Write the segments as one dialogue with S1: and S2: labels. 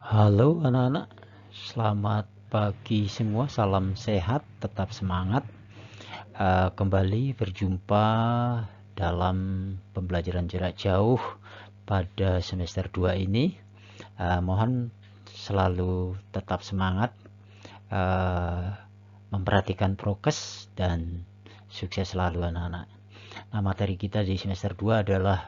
S1: Halo anak-anak, selamat pagi semua, salam sehat, tetap semangat. Kembali berjumpa dalam pembelajaran jarak jauh pada semester 2 ini. Mohon selalu tetap semangat, memperhatikan prokes, dan sukses selalu anak-anak. Nah, materi kita di semester 2 adalah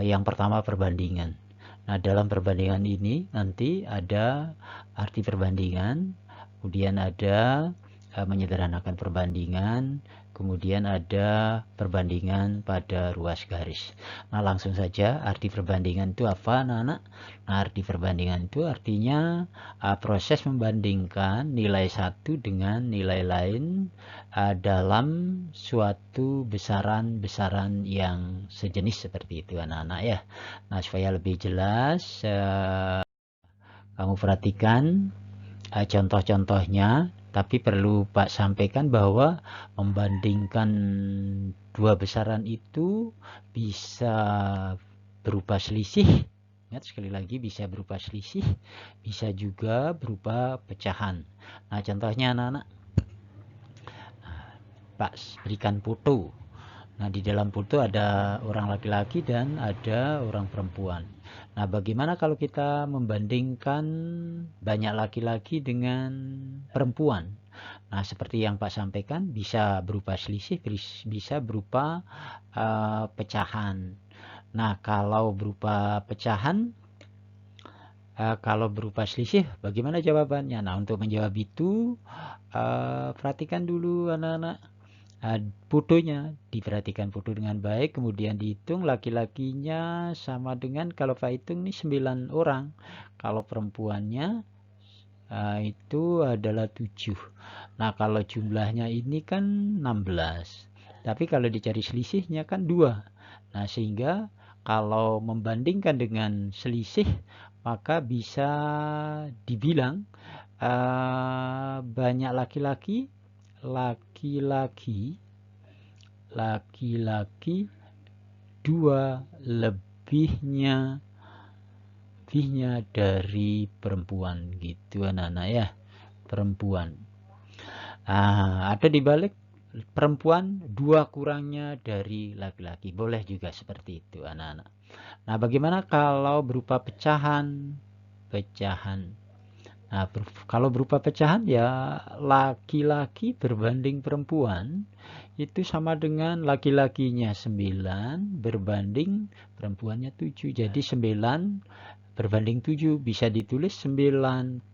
S1: yang pertama, perbandingan. Nah, dalam perbandingan ini nanti ada arti perbandingan, kemudian ada menyederhanakan perbandingan, kemudian ada perbandingan pada ruas garis. Nah, langsung saja, arti perbandingan itu apa, anak-anak? Nah, arti perbandingan itu artinya proses membandingkan nilai satu dengan nilai lain dalam suatu besaran-besaran yang sejenis seperti itu, anak-anak ya. Nah, supaya lebih jelas, kamu perhatikan contoh-contohnya, tapi perlu Pak sampaikan bahwa membandingkan dua besaran itu bisa berupa selisih. Ingat sekali lagi, bisa berupa selisih, bisa juga berupa pecahan. Nah, contohnya anak-anak, Pak berikan foto. Nah, di dalam foto ada orang laki-laki dan ada orang perempuan. Nah, bagaimana kalau kita membandingkan banyak laki-laki dengan perempuan? Nah, seperti yang Pak sampaikan, bisa berupa selisih, bisa berupa pecahan. Nah, kalau berupa pecahan, kalau berupa selisih, bagaimana jawabannya? Nah, untuk menjawab itu, perhatikan dulu anak-anak. Fotonya, diperhatikan foto dengan baik, kemudian dihitung laki-lakinya sama dengan, kalau Pak hitung nih 9 orang, kalau perempuannya itu adalah 7. Nah, kalau jumlahnya ini kan 16, tapi kalau dicari selisihnya kan 2. Nah, sehingga kalau membandingkan dengan selisih, maka bisa dibilang banyak laki-laki dua lebihnya dari perempuan gitu anak-anak ya, perempuan. Ada dibalik, perempuan dua kurangnya dari laki-laki, boleh juga seperti itu anak-anak. Nah, bagaimana kalau berupa pecahan? Nah, kalau berupa pecahan ya laki-laki berbanding perempuan itu sama dengan laki-lakinya 9 berbanding perempuannya 7. Jadi 9 berbanding 7, bisa ditulis 9/7.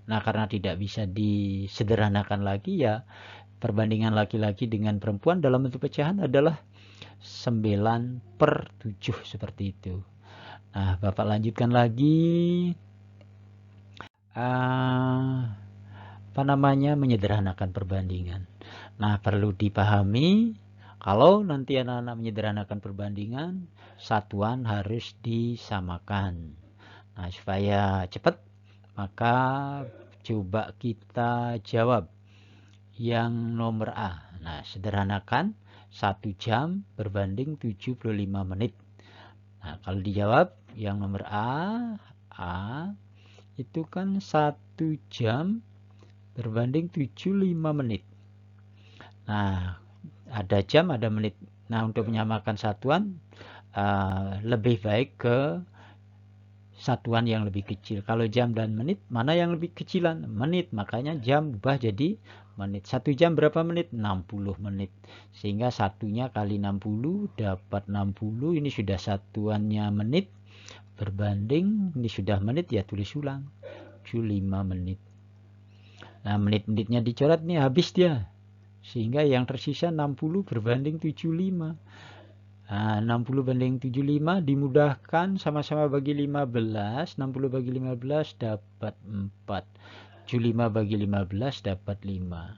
S1: Nah, karena tidak bisa disederhanakan lagi, ya perbandingan laki-laki dengan perempuan dalam bentuk pecahan adalah 9/7 seperti itu. Nah, Bapak lanjutkan lagi. Menyederhanakan perbandingan. Nah, perlu dipahami kalau nanti anak-anak menyederhanakan perbandingan, satuan harus disamakan. Nah, supaya cepat, maka coba kita jawab yang nomor A. Nah, sederhanakan 1 jam berbanding 75 menit. Nah, kalau dijawab yang nomor A itu kan 1 jam berbanding 75 menit. Nah, ada jam, ada menit. Nah, untuk menyamakan satuan, lebih baik ke satuan yang lebih kecil. Kalau jam dan menit, mana yang lebih kecilan? Menit, makanya jam ubah jadi menit. 1 jam berapa menit? 60 menit. Sehingga satunya kali 60 dapat 60. Ini sudah satuannya menit. Berbanding, ini sudah menit, ya tulis ulang. 75 menit. Nah, menit-menitnya dicoret nih, habis dia. Sehingga yang tersisa 60 berbanding 75. Nah, 60 banding 75 dimudahkan, sama-sama bagi 15. 60 bagi 15 dapat 4. 75 bagi 15 dapat 5.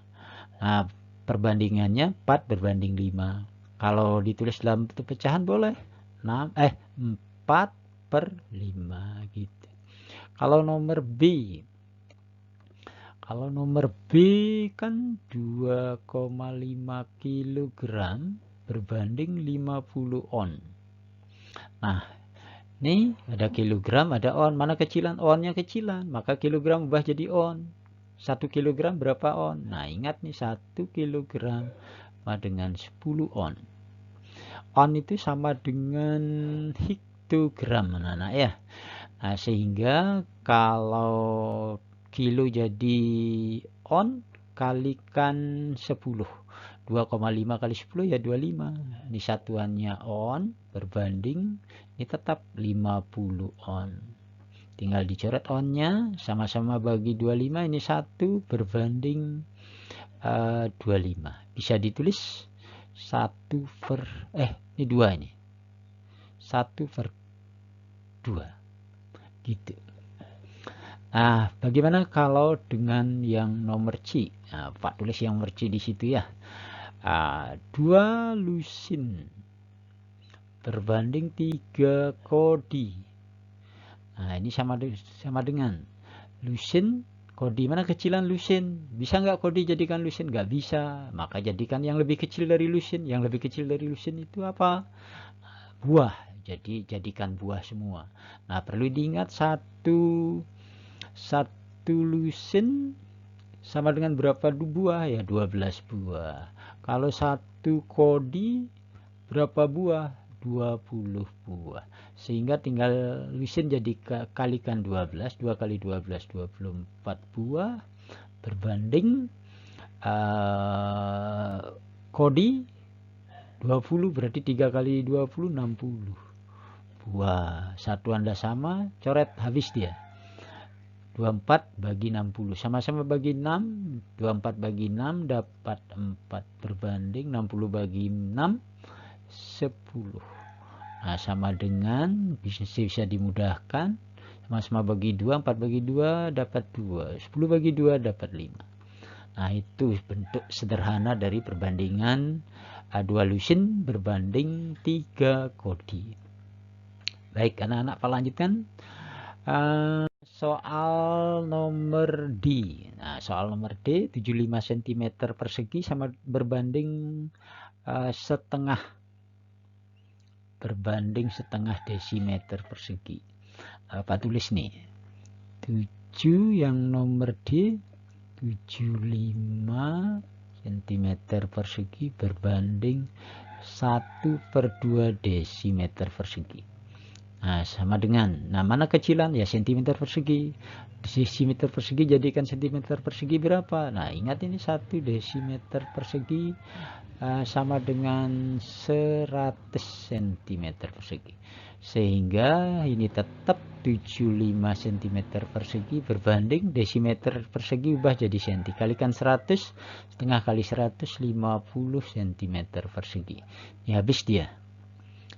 S1: Nah, perbandingannya 4 berbanding 5. Kalau ditulis dalam bentuk pecahan boleh 4/5 gitu. Kalau nomor B kan 2,5 kg berbanding 50 on. Nah, Nih ada kilogram, ada on. Mana kecilan? Onnya kecilan, maka kilogram ubah jadi on. 1 kilogram berapa on? Nah ingat nih 1 kilogram sama dengan 10 on. On itu sama dengan hektogram anak-anak ya. Nah sehingga kalau kilo jadi on kalikan 10. 2,5 kali 10 ya 25. Ini satuannya on berbanding ini tetap 50 on. Tinggal dicoret onnya, sama-sama bagi 25, ini 1 berbanding 25. Bisa ditulis 1 per ini 2 ini. 1 per 2. Gitu. Nah, bagaimana kalau dengan yang nomor C? Nah, Pak tulis yang nomor C di situ ya. 2 lusin berbanding 3 kodi. Nah, ini sama dengan lusin kodi. Mana kecilan lusin? Bisa nggak kodi jadikan lusin? Nggak bisa. Maka jadikan yang lebih kecil dari lusin. Yang lebih kecil dari lusin itu apa? Buah. Jadi jadikan buah semua. Nah, perlu diingat satu lusin sama dengan berapa buah? Ya 12 buah. Kalau 1 kodi berapa buah? 20 buah. Sehingga tinggal lusin jadi kalikan 12. 2 kali 12 24 buah berbanding kodi 20, berarti 3 kali 20 60 buah. Satuan dah sama, coret, habis dia. 24 bagi 60, sama-sama bagi 6. 24 bagi 6 dapat 4 berbanding 60 bagi 6 10. Nah, sama dengan bisa dimudahkan, sama-sama bagi 2, 4 bagi 2 dapat 2, 10 bagi 2 dapat 5. Nah, itu bentuk sederhana dari perbandingan 2 lusin berbanding 3 kodi. Baik, anak-anak, Pak lanjutkan. Soal nomor D. Nah, soal nomor D, 75 cm persegi sama berbanding setengah desimeter persegi. Pak tulis nih. 7 yang nomor D 75 cm persegi berbanding 1/2 desimeter persegi. Nah, sama dengan, mana kecilan? Ya cm persegi. Desimeter persegi jadikan cm persegi berapa? Nah, ingat ini 1 desimeter persegi sama dengan 100 cm persegi. Sehingga ini tetap 75 cm persegi berbanding desimeter persegi ubah jadi senti. Kalikan 100, setengah kali 100, 50 cm persegi. Ini habis dia.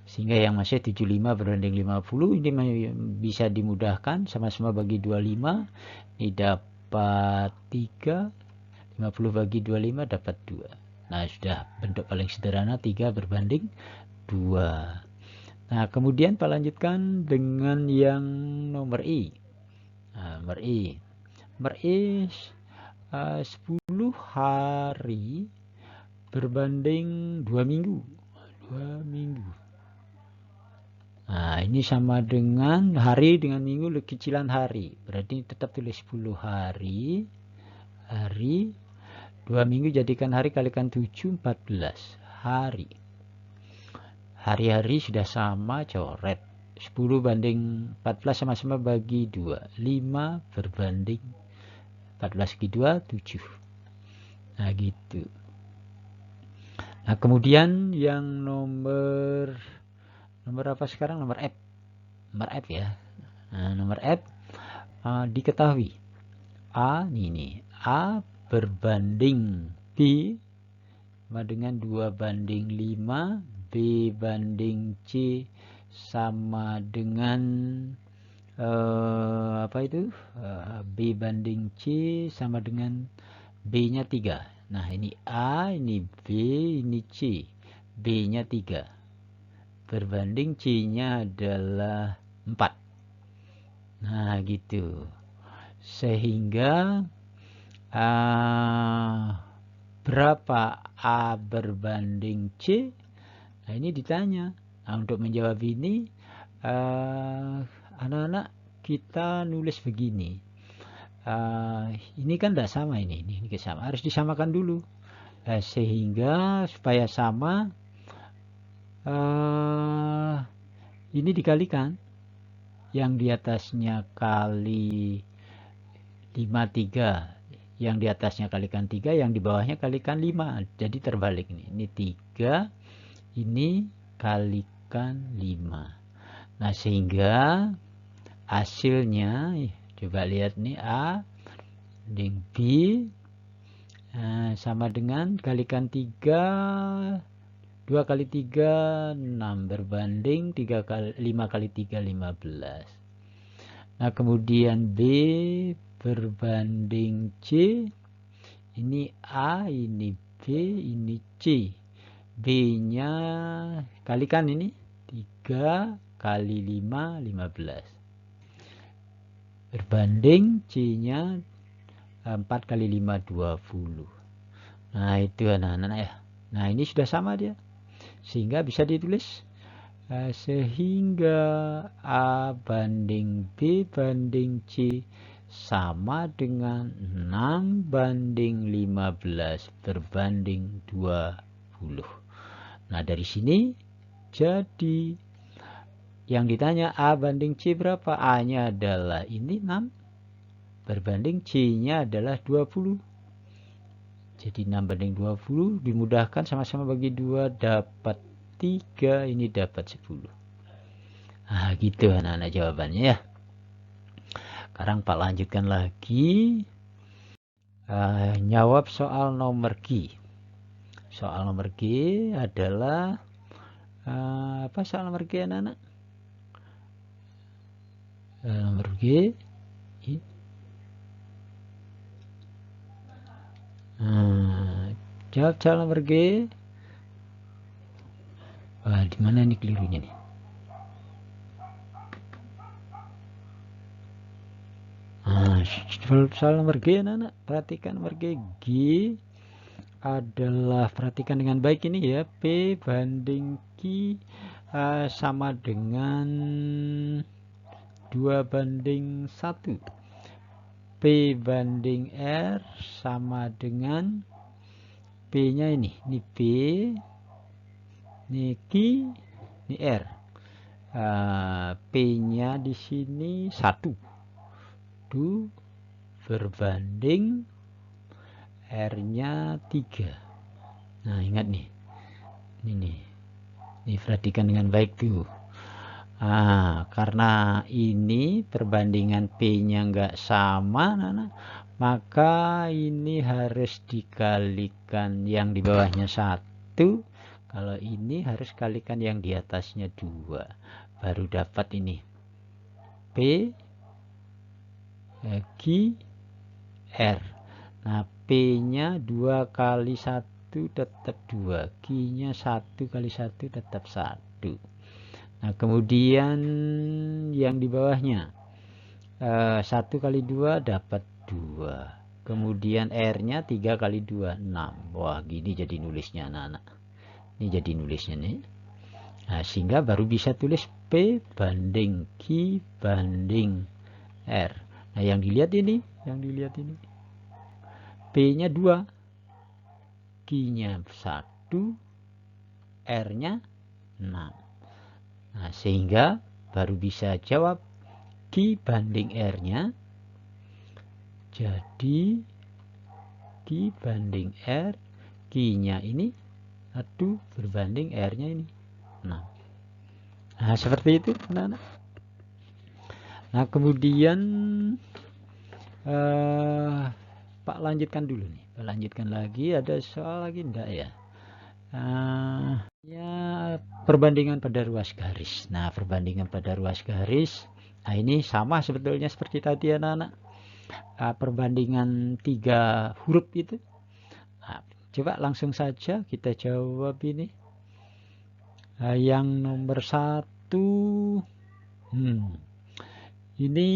S1: Sehingga yang masih 75 berbanding 50, ini bisa dimudahkan, sama-sama bagi 25, ini dapat 3, 50 bagi 25 dapat 2. Nah, sudah bentuk paling sederhana 3 berbanding 2. Nah, kemudian Pak lanjutkan dengan yang nomor I. Nah, nomor I. Nomor I 10 hari berbanding 2 minggu. 2 minggu. Nah, ini sama dengan hari dengan minggu kecilan hari. Berarti tetap tulis 10 hari. 2 minggu jadikan hari kalikan 7, 14 hari. Hari-hari sudah sama, coret. 10 banding 14 sama-sama bagi 2. 5 berbanding 14 bagi 2, 7. Nah, gitu. Nah, kemudian yang nomor apa sekarang? Nomor F. Nomor F ya. Nah, nomor F diketahui A ini A berbanding B sama dengan 2 banding 5, B banding C sama dengan B banding C sama dengan B-nya 3. Nah, ini A, ini B, ini C. B-nya 3. Berbanding C-nya adalah 4. Nah, gitu. Sehingga berapa A berbanding C? Nah, ini ditanya. Nah, untuk menjawab ini Anak-anak kita nulis begini. Ini kan tidak sama ini sama, harus disamakan dulu. Sehingga supaya sama, ini dikalikan, yang di atasnya kali 53, yang di atasnya kalikan 3, yang di bawahnya kalikan 5, jadi terbalik ini 3, ini kalikan 5. Nah, sehingga hasilnya coba lihat nih, A banding B sama dengan kalikan 3, 2 kali 3 6 berbanding 5 kali 3 15. Nah, kemudian B berbanding C, ini A, ini B, ini C. B-nya kalikan ini 3 kali 5 15 berbanding C-nya 4 kali 5 20. Nah, itu anak-anak ya. Nah, ini sudah sama dia, sehingga bisa ditulis sehingga A banding B banding C sama dengan 6 banding 15 berbanding 20. Nah, dari sini jadi yang ditanya A banding C berapa? A-nya adalah ini 6 berbanding C-nya adalah 20. Jadi 6 banding 20 dimudahkan, sama-sama bagi 2 dapat 3, ini dapat 10. Nah, gitu anak-anak jawabannya ya. Sekarang Pak lanjutkan lagi. Jawab soal nomor G. Soal nomor G adalah apa soal nomor G anak-anak? Nomor G jawab soal nomor G. Wah, di mana nih kelirunya nih? Soal nomor G anak-anak, perhatikan nomor G. G adalah, perhatikan dengan baik ini ya, P banding Q sama dengan 2 banding 1. P banding R sama dengan P nya ini P, ini Q, ini R. P nya di sini 1 berbanding R nya 3. Nah, ingat nih, ini perhatikan dengan baik tuh. Karena ini perbandingan P nya enggak sama, maka ini harus dikalikan yang di bawahnya 1. Kalau ini harus kalikan yang di atasnya 2, baru dapat ini P Q R. Nah, P nya 2 kali 1 tetap 2, Q nya 1 kali 1 tetap 1. Nah, kemudian yang di bawahnya 1 kali 2 dapat 2. Kemudian R nya 3 kali 2 6. Wah, gini jadi nulisnya anak-anak. Ini jadi nulisnya nih. Nah, sehingga baru bisa tulis P banding Q banding R. Nah, yang dilihat ini, P nya 2, Q nya 1, R nya 6. Nah, sehingga baru bisa jawab Q banding R nya jadi Q banding R, Q nya ini 1 berbanding R nya ini 6. Nah, seperti itu anak-anak. Nah, kemudian Pak lanjutkan dulu nih. Pak lanjutkan lagi, ada soal lagi enggak ya? Ya, perbandingan pada ruas garis. Nah, perbandingan pada ruas garis. Nah, ini sama sebetulnya seperti tadi anak-anak. Perbandingan 3 huruf itu. Nah, coba langsung saja kita jawab ini. Yang nomor 1. Ini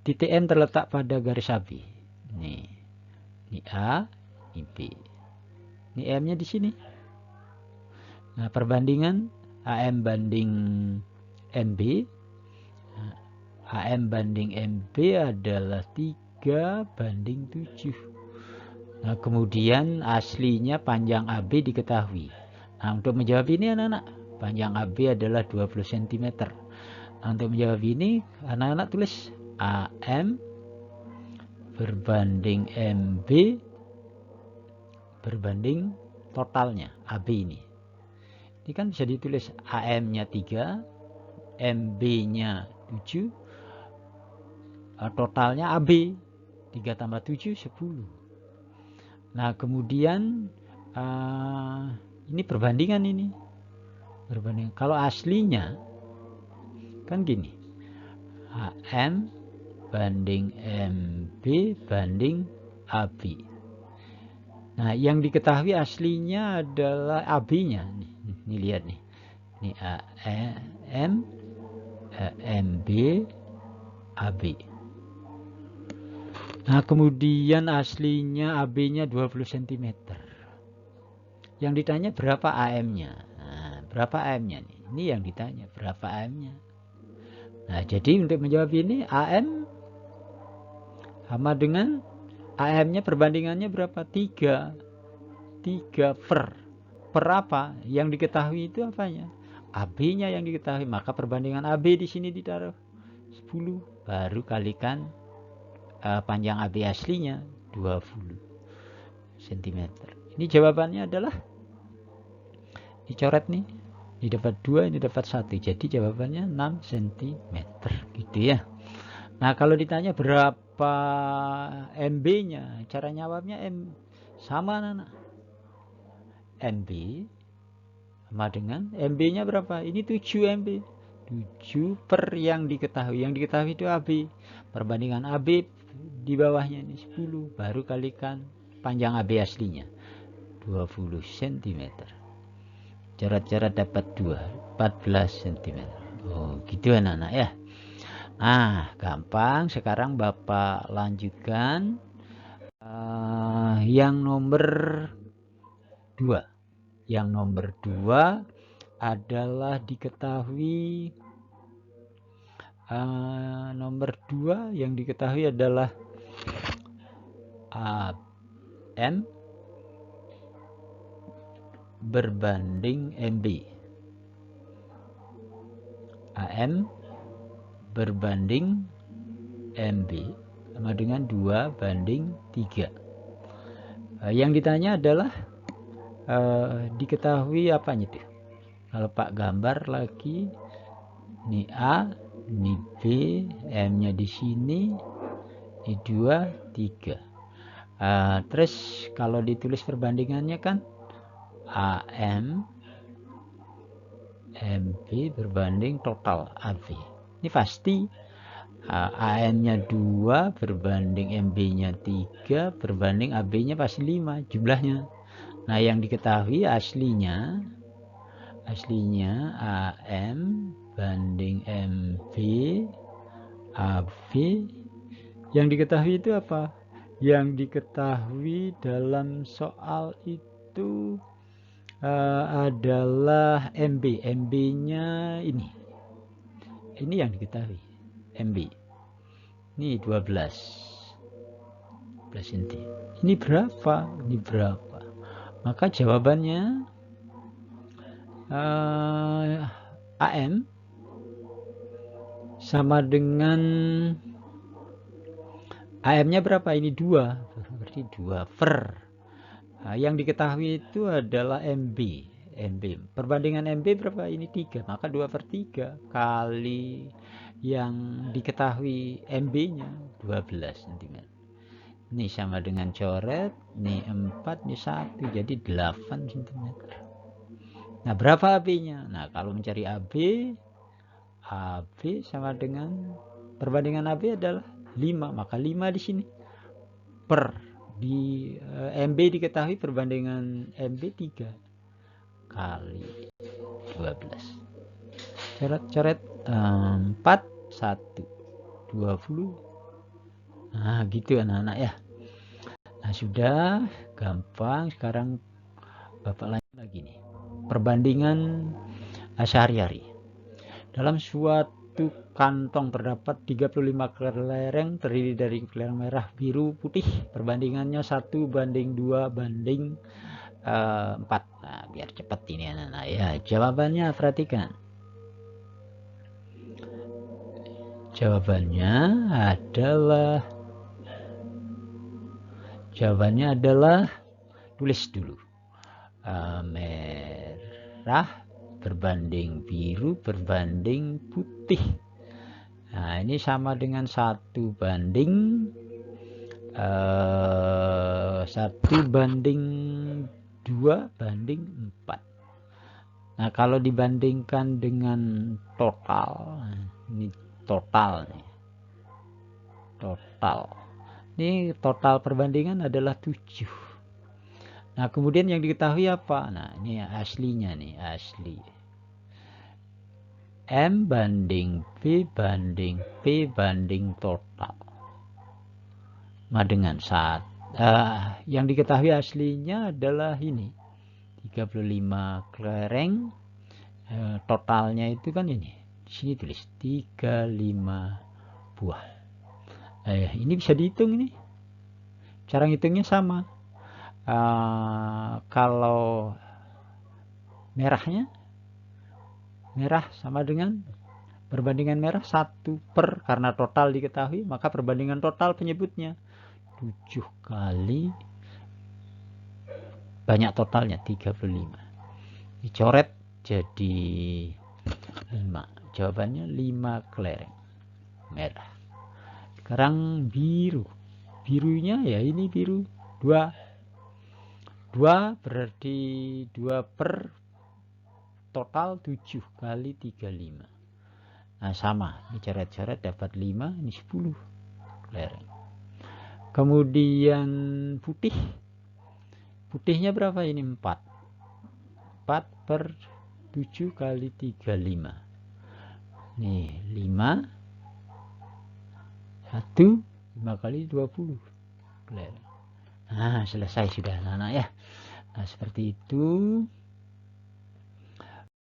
S1: titik M terletak pada garis AB. Ini A, ini B. Ini M-nya di sini. Nah, perbandingan AM banding MB. AM banding MB adalah 3:7. Nah, kemudian aslinya panjang AB diketahui. Nah, untuk menjawab ini anak-anak, panjang AB adalah 20 cm. Nah, untuk menjawab ini anak-anak tulis AM berbanding MB berbanding totalnya AB ini. Ini kan bisa ditulis AM-nya 3, MB-nya 7, totalnya AB 3 tambah 7 10. Nah, kemudian ini perbandingan ini. Perbandingan. Kalau aslinya kan gini. AM banding MB banding AB. Nah, yang diketahui aslinya adalah AB-nya. Ini lihat nih. Ini AM, MB, AB. Nah, kemudian aslinya AB-nya 20 cm. Yang ditanya berapa AM-nya? Nah, berapa AM-nya nih? Ini yang ditanya, berapa AM-nya? Nah, jadi untuk menjawab ini AM sama dengan AM-nya perbandingannya berapa? 3 per apa? Yang diketahui itu apanya? AB-nya yang diketahui. Maka perbandingan AB di sini ditaruh 10. Baru kalikan panjang AB aslinya 20 cm. Ini jawabannya adalah dicoret nih. Ini dapat 2, ini dapat 1. Jadi jawabannya 6 cm. Gitu ya. Nah, kalau ditanya berapa MB-nya, cara jawabnya sama anak. MB sama dengan MB-nya berapa? Ini 7 MB. 7 per yang diketahui. Yang diketahui itu AB. Perbandingan AB di bawahnya ini 10. Baru kalikan panjang AB aslinya 20 cm. Coret-coret dapat 2, 14 cm. Oh, gitu anak-anak ya. Nah, gampang. Sekarang Bapak lanjutkan yang nomor 2. Yang nomor 2 adalah diketahui nomor 2 yang diketahui adalah AM berbanding MB. AM berbanding MB sama dengan 2:3. Yang ditanya adalah diketahui apanya itu. Kalau Pak gambar lagi, ini A, ini B, M-nya di sini, ini 2, 3. Terus kalau ditulis perbandingannya kan AM MB berbanding total AB. Ini pasti AM-nya 2 berbanding MB-nya 3 berbanding AB-nya pasti 5 jumlahnya. Nah, yang diketahui aslinya AM banding MB AB. Yang diketahui itu apa? Yang diketahui dalam soal itu adalah MB. MB-nya ini yang diketahui. MB ini 12 cm. Ini berapa? Maka jawabannya AM sama dengan AM-nya berapa? Ini 2. Berarti 2 per. Yang diketahui itu adalah MB. Perbandingan MB berapa? Ini 3. Maka 2/3 kali yang diketahui MB-nya 12 cm. Ini sama dengan coret. Ini 4, ini 1. Jadi 8 cm. Nah, berapa AB-nya? Nah, kalau mencari AB sama dengan perbandingan AB adalah 5. Maka 5 di sini. Per di MB diketahui perbandingan MB 3 kali 12. Coret 4, 1, 20. Nah, gitu anak-anak ya. Nah, sudah gampang. Sekarang Bapak lanjut lagi nih. Perbandingan sehari-hari. Dalam suatu kantong terdapat 35 kelereng terdiri dari kelereng merah, biru, putih. Perbandingannya 1:2:4. Nah, biar cepat ini anak-anak ya. Jawabannya perhatikan. Jawabannya adalah tulis dulu. Merah berbanding biru berbanding putih. Nah, ini sama dengan 1:2:4. Nah, kalau dibandingkan dengan total, ini total nih. Ini total perbandingan adalah 7. Nah, kemudian yang diketahui apa? Nah, ini aslinya nih, asli. M banding B banding P banding total. Nah, dengan yang diketahui aslinya adalah ini. 35 kelereng. Totalnya itu kan ini. Di sini tulis 35 buah. Ini bisa dihitung ini. Cara ngitungnya sama. Kalau merah sama dengan perbandingan merah 1 per, karena total diketahui, maka perbandingan total penyebutnya 7 kali banyak totalnya 35. Dicoret jadi 5. Jawabannya 5 kelereng merah. Sekarang birunya ya ini biru 2 berarti 2 per total 7 kali 35. Nah, sama, ini coret-coret dapat 5, ini 10 kelereng. Kemudian putihnya berapa ini? 4 per 7 kali 35. Nih 5 kali 20 kelereng. Nah, selesai sudah anak-anak ya. Nah, seperti itu.